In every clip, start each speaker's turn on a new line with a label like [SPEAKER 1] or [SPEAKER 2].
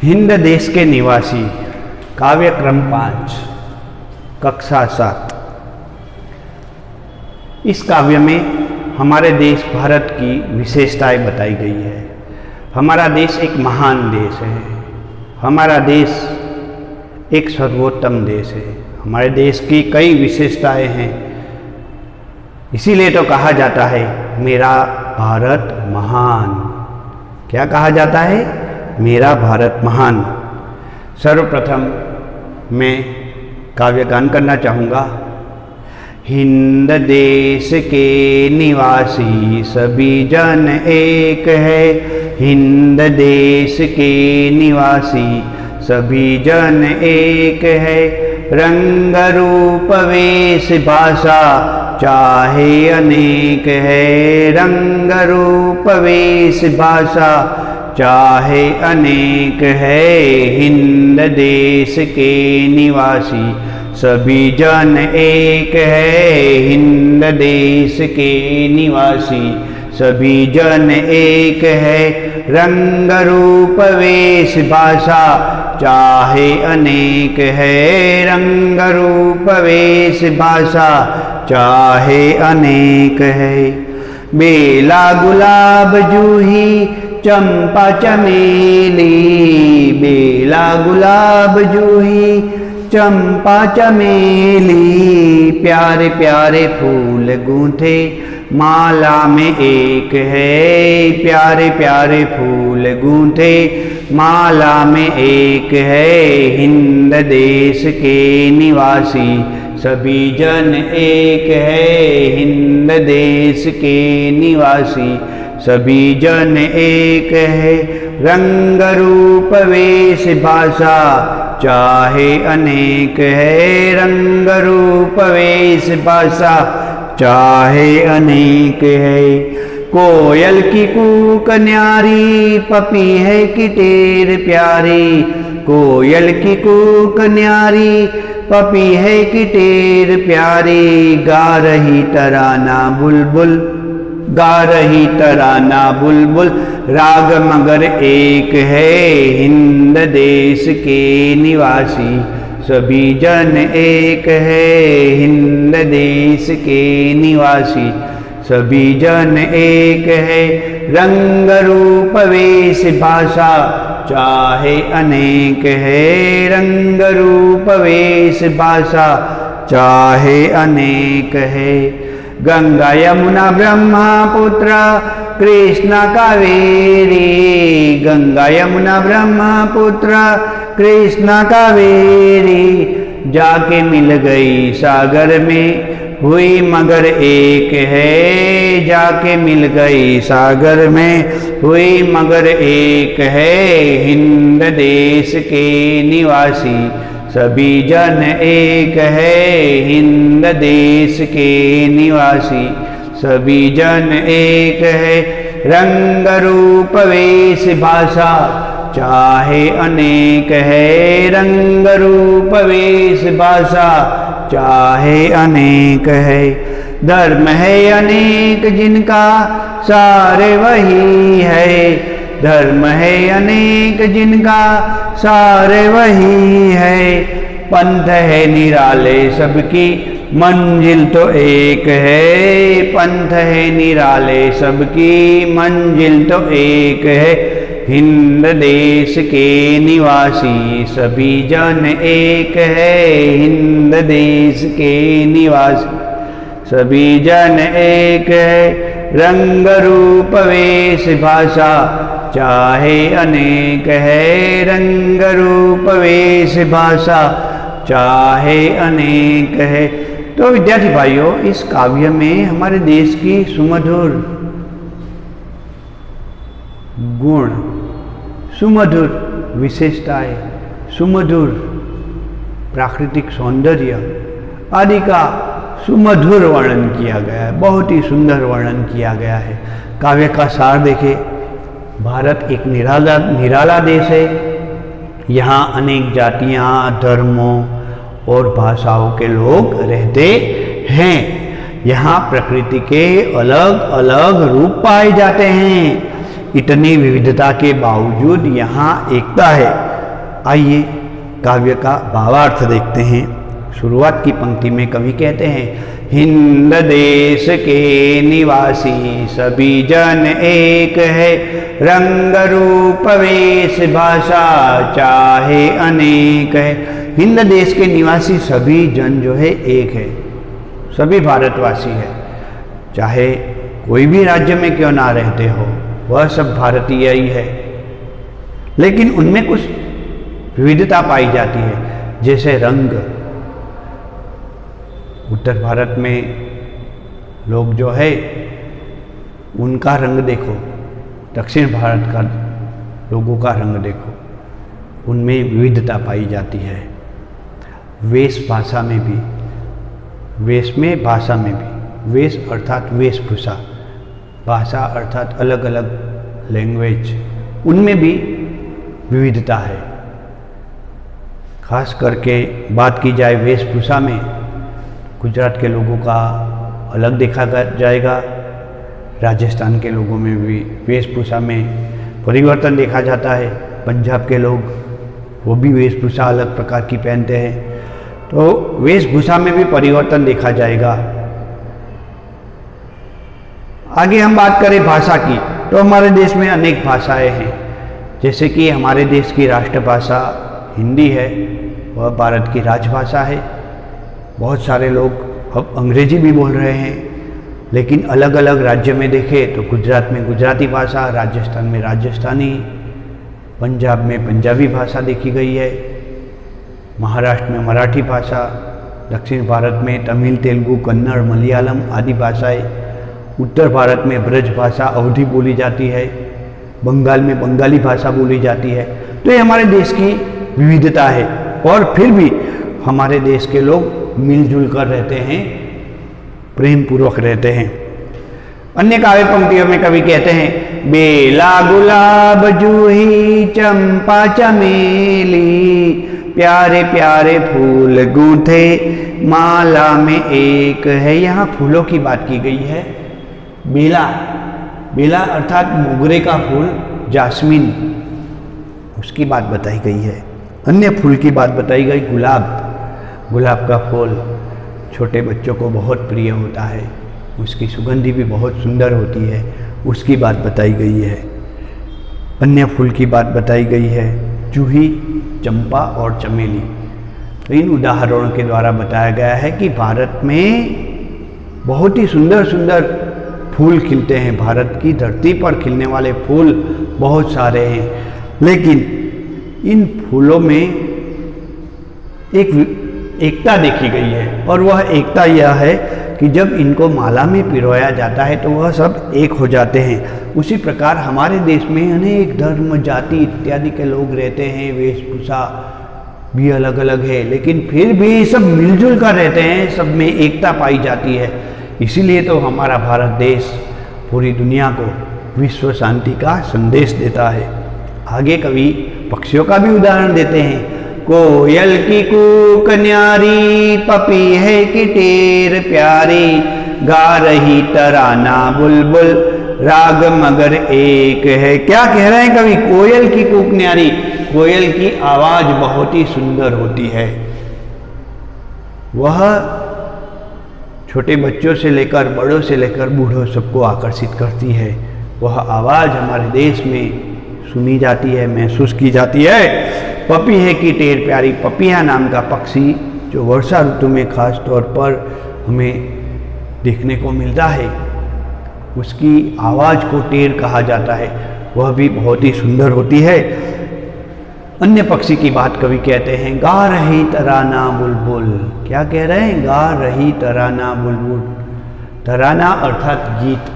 [SPEAKER 1] हिंद देश के निवासी काव्यक्रम 5 कक्षा 7। इस काव्य में हमारे देश भारत की विशेषताएं बताई गई है। हमारा देश एक महान देश है। हमारा देश एक सर्वोत्तम देश है। हमारे देश की कई विशेषताएं हैं। इसीलिए तो कहा जाता है मेरा भारत महान। क्या कहा जाता है? मेरा भारत महान। सर्वप्रथम मैं काव्यगान करना चाहूँगा। हिंद देश के निवासी सभी जन एक है। हिंद देश के निवासी सभी जन एक है। रंग रूप वेश भाषा चाहे अनेक है। रंग रूप वेश भाषा चाहे अनेक है। हिंद देश के निवासी सभी जन एक है। हिंद देश के निवासी सभी जन एक है। रंग रूप वेश भाषा चाहे अनेक है। रंग रूप वेश भाषा चाहे अनेक है। बेला गुलाब जूही चंपा चमेली। बेला गुलाब जूही चंपा चमेली। प्यारे प्यारे फूल गूंथे माला में एक है। प्यारे प्यारे फूल गूंथे माला में एक है। हिंद देश के निवासी सभी जन एक है। हिंद देश के निवासी सभी जन एक है। रंग रूप वेश भाषा चाहे अनेक है। रंग रूप वेश भाषा चाहे अनेक है। कोयल की कूक न्यारी पपी है कि टेर प्यारी। कोयल की कूक न्यारी पपी है कि टेर प्यारी। गा रही तराना बुलबुल। गा रही तराना बुलबुल। राग मगर एक है। हिंद देश के निवासी सभी जन एक है। हिंद देश के निवासी सभी जन एक है। रंग रूप वेश भाषा चाहे अनेक है। रंग रूप वेश भाषा चाहे अनेक है। गंगा यमुना ब्रह्मपुत्र कृष्णा कावेरी। गंगा यमुना ब्रह्मपुत्र कृष्णा कावेरी। जाके मिल गई सागर में हुई मगर एक है। जाके मिल गई सागर में हुई मगर एक है। हिंद देश के निवासी सभी जन एक है। हिंद देश के निवासी सभी जन एक है। रंग रूप वेश भाषा चाहे अनेक है। रंग रूप वेश भाषा चाहे अनेक है। धर्म है अनेक जिनका सारे वही है। धर्म है अनेक जिनका सारे वही है। पंथ है निराले सबकी मंजिल तो एक है। पंथ है निराले सबकी मंजिल तो एक है। हिंद देश के निवासी सभी जन एक है। हिंद देश के निवासी सभी जन एक है। रंग रूप वेश भाषा चाहे अनेक है। रंग रूप वेश भाषा चाहे अनेक है। तो विद्यार्थी भाइयों, इस काव्य में हमारे देश की सुमधुर गुण, सुमधुर विशेषताएं, सुमधुर प्राकृतिक सौंदर्य आदि का सुमधुर वर्णन किया गया है। बहुत ही सुंदर वर्णन किया गया है। काव्य का सार देखें। भारत एक निराला देश है। यहाँ अनेक जातियाँ, धर्मों और भाषाओं के लोग रहते हैं। यहाँ प्रकृति के अलग अलग रूप पाए जाते हैं। इतनी विविधता के बावजूद यहाँ एकता है। आइए काव्य का भावार्थ देखते हैं। शुरुआत की पंक्ति में कवि कहते हैं, हिंद देश के निवासी सभी जन एक है, रंग रूप वेश भाषा चाहे अनेक है। हिंद देश के निवासी सभी जन जो है एक है, सभी भारतवासी है, चाहे कोई भी राज्य में क्यों ना रहते हो, वह सब भारतीय ही है। लेकिन उनमें कुछ विविधता पाई जाती है, जैसे रंग। उत्तर भारत में लोग जो है उनका रंग देखो, दक्षिण भारत का लोगों का रंग देखो, उनमें विविधता पाई जाती है। वेश भाषा में भी, वेश में भाषा में भी, वेश अर्थात वेशभूषा, भाषा अर्थात अलग अलग लैंग्वेज, उनमें भी विविधता है। खास करके बात की जाए वेशभूषा में, गुजरात के लोगों का अलग देखा जाएगा, राजस्थान के लोगों में भी वेशभूषा में परिवर्तन देखा जाता है। पंजाब के लोग वो भी वेशभूषा अलग प्रकार की पहनते हैं, तो वेशभूषा में भी परिवर्तन देखा जाएगा। आगे हम बात करें भाषा की, तो हमारे देश में अनेक भाषाएं हैं। जैसे कि हमारे देश की राष्ट्रभाषा हिंदी है, वह भारत की राजभाषा है। बहुत सारे लोग अब अंग्रेजी भी बोल रहे हैं, लेकिन अलग अलग राज्य में देखें तो गुजरात में गुजराती भाषा, राजस्थान में राजस्थानी, पंजाब में पंजाबी भाषा देखी गई है, महाराष्ट्र में मराठी भाषा, दक्षिण भारत में तमिल, तेलुगु, कन्नड़, मलयालम आदि भाषाएं, उत्तर भारत में ब्रज भाषा अवधी बोली जाती है, बंगाल में बंगाली भाषा बोली जाती है। तो ये हमारे देश की विविधता है, और फिर भी हमारे देश के लोग मिलजुल कर रहते हैं, प्रेम पूर्वक रहते हैं। अन्य काव्य पंक्तियों में कवि कहते हैं, बेला गुलाब जूही चंपा चमेली, प्यारे प्यारे फूल गूंथे माला में एक है। यहाँ फूलों की बात की गई है। बेला, बेला अर्थात मोगरे का फूल, जास्मीन, उसकी बात बताई गई है। अन्य फूल की बात बताई गई, गुलाब, गुलाब का फूल छोटे बच्चों को बहुत प्रिय होता है, उसकी सुगंधी भी बहुत सुंदर होती है, उसकी बात बताई गई है। अन्य फूल की बात बताई गई है, जूही, चंपा और चमेली। तो इन उदाहरणों के द्वारा बताया गया है कि भारत में बहुत ही सुंदर सुंदर फूल खिलते हैं। भारत की धरती पर खिलने वाले फूल बहुत सारे हैं, लेकिन इन फूलों में एक एकता देखी गई है, और वह एकता यह है कि जब इनको माला में पिरोया जाता है तो वह सब एक हो जाते हैं। उसी प्रकार हमारे देश में अनेक धर्म, जाति इत्यादि के लोग रहते हैं, वेशभूषा भी अलग अलग है, लेकिन फिर भी सब मिलजुल कर रहते हैं, सब में एकता पाई जाती है। इसीलिए तो हमारा भारत देश पूरी दुनिया को विश्व शांति का संदेश देता है। आगे कवि पक्षियों का भी उदाहरण देते हैं। कोयल की कूक न्यारी, पपी है कि टेर प्यारी, गा रही तराना बुलबुल, राग मगर एक है। क्या कह रहे हैं कवि? कोयल की कूक न्यारी, कोयल की आवाज बहुत ही सुंदर होती है। वह छोटे बच्चों से लेकर बड़ों से लेकर बूढ़ों सबको आकर्षित करती है। वह आवाज हमारे देश में सुनी जाती है, महसूस की जाती है। पपी है कि टेर प्यारी, पपिया नाम का पक्षी जो वर्षा ऋतु में खास तौर पर हमें देखने को मिलता है, उसकी आवाज़ को टेर कहा जाता है, वह भी बहुत ही सुंदर होती है। अन्य पक्षी की बात कवि कहते हैं, गा रही तराना बुलबुल। क्या कह रहे हैं? गा रही तराना बुलबुल। तराना अर्थात गीत,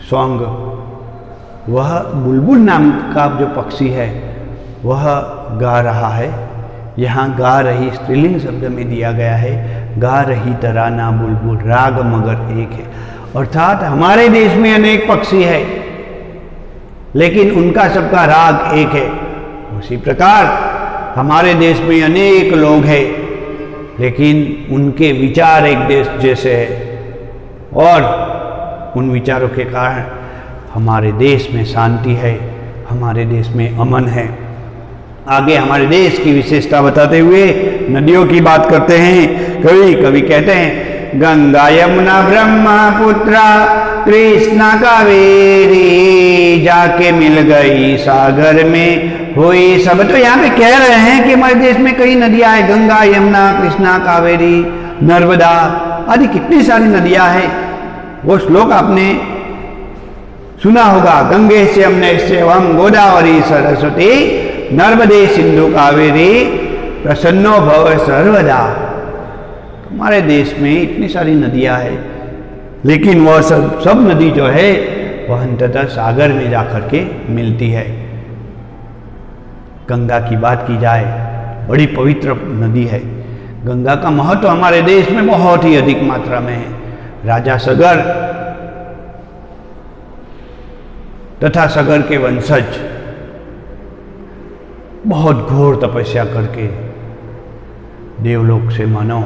[SPEAKER 1] सॉन्ग। वह बुलबुल नाम का जो पक्षी है वह गा रहा है। यहाँ गा रही स्त्रीलिंग शब्द में दिया गया है, गा रही तराना बुलबुल, राग मगर एक है। अर्थात हमारे देश में अनेक पक्षी है, लेकिन उनका सबका राग एक है। उसी प्रकार हमारे देश में अनेक लोग हैं, लेकिन उनके विचार एक देश जैसे है, और उन विचारों के कारण हमारे देश में शांति है, हमारे देश में अमन है। आगे हमारे देश की विशेषता बताते हुए नदियों की बात करते हैं। कवि कहते हैं, गंगा यमुना ब्रह्मपुत्रा कृष्णा कावेरी जाके मिल गई सागर में हुई सब। तो यहाँ पे कह रहे हैं कि हमारे देश में कई नदियां हैं, गंगा यमुना कृष्णा कावेरी नर्मदा आदि कितनी सारी नदियां हैं। वो श्लोक आपने सुना होगा, गंगे से हमने सेवम गोदावरी सरस्वती नर्मदे सिंधु कावेरी प्रसन्नो भव सर्वदा। हमारे देश में इतनी सारी नदियां हैं, लेकिन वह सब नदी जो है वह अंततः सागर में जाकर के मिलती है। गंगा की बात की जाए, बड़ी पवित्र नदी है। गंगा का महत्व हमारे देश में बहुत ही अधिक मात्रा में है। राजा सगर तथा सगर के वंशज बहुत घोर तपस्या करके देवलोक से मानो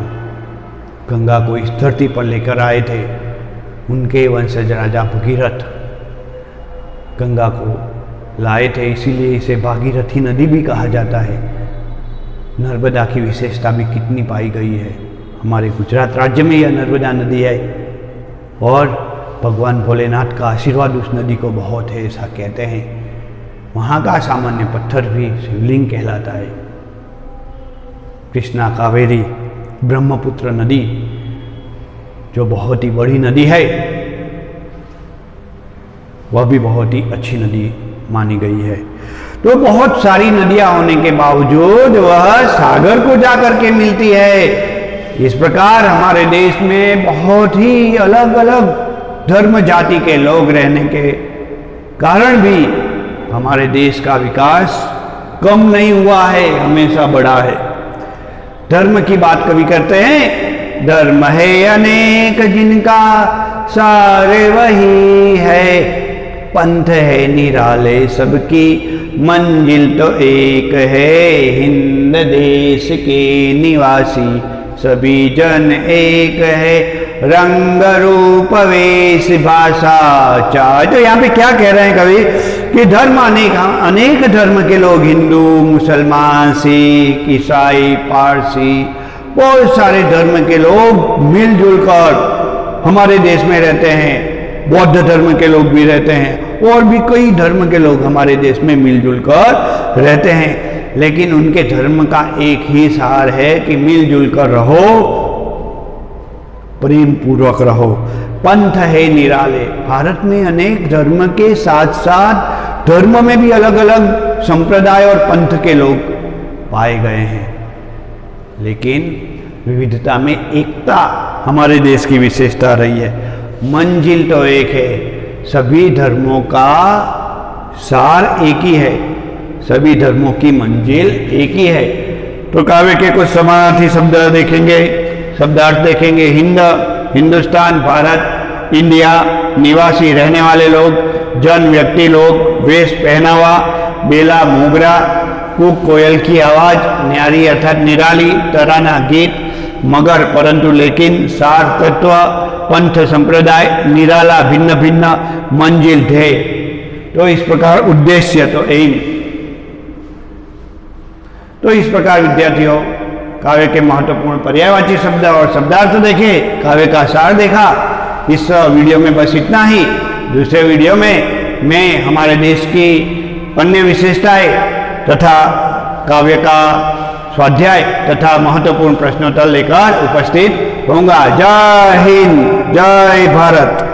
[SPEAKER 1] गंगा को इस धरती पर लेकर आए थे। उनके वंशज राजा भगीरथ गंगा को लाए थे, इसीलिए इसे भागीरथी नदी भी कहा जाता है। नर्मदा की विशेषता भी कितनी पाई गई है। हमारे गुजरात राज्य में यह नर्मदा नदी है और भगवान भोलेनाथ का आशीर्वाद उस नदी को बहुत है, ऐसा कहते हैं। वहाँ का सामान्य पत्थर भी शिवलिंग कहलाता है। कृष्णा कावेरी ब्रह्मपुत्र नदी जो बहुत ही बड़ी नदी है, वह भी बहुत ही अच्छी नदी मानी गई है। तो बहुत सारी नदियां होने के बावजूद वह सागर को जाकर के मिलती है। इस प्रकार हमारे देश में बहुत ही अलग अलग धर्म जाति के लोग रहने के कारण भी हमारे देश का विकास कम नहीं हुआ है, हमेशा बढ़ा है। धर्म की बात कभी करते हैं, धर्म है अनेक जिनका सारे वही है, पंथ है निराले सबकी मंजिल तो एक है, हिंद देश के निवासी सभी जन एक है, रंग रूप वेश भाषा चाह। तो यहाँ पे क्या कह रहे हैं कवि कि धर्म अनेक धर्म के लोग, हिंदू मुसलमान सिख ईसाई पारसी, बहुत सारे धर्म के लोग मिलजुल कर हमारे देश में रहते हैं। बौद्ध धर्म के लोग भी रहते हैं और भी कई धर्म के लोग हमारे देश में मिलजुल कर रहते हैं। लेकिन उनके धर्म का एक ही सार है कि मिलजुल कर रहो, प्रेम पूर्वक रहो। पंथ है निराले। भारत में अनेक धर्म के साथ साथ धर्म में भी अलग अलग संप्रदाय और पंथ के लोग पाए गए हैं, लेकिन विविधता में एकता हमारे देश की विशेषता रही है। मंजिल तो एक है, सभी धर्मों का सार एक ही है, सभी धर्मों की मंजिल एक ही है। तो काव्य के कुछ समानार्थी शब्द देखेंगे, शब्दार्थ देखेंगे। हिंद हिंदुस्तान, भारत, इंडिया, निवासी रहने वाले लोग, जन व्यक्ति लोग, वेश पहनावा, बेला मोगरा, कूक कोयल की आवाज, न्यारी अर्थात निराली, तराना गीत, मगर परंतु लेकिन, सार तत्व, पंथ संप्रदाय, निराला भिन्न भिन्न, मंजिल ध्येय। तो इस प्रकार उद्देश्य तो एम। तो इस प्रकार विद्यार्थियों काव्य के महत्वपूर्ण पर्यायवाची शब्द और शब्दार्थ देखे, काव्य का सार देखा। इस वीडियो में बस इतना ही। दूसरे वीडियो में मैं हमारे देश की अन्य विशेषताएं तथा काव्य का स्वाध्याय तथा महत्वपूर्ण प्रश्नोत्तर लेकर उपस्थित होऊंगा। जय हिंद, जय भारत।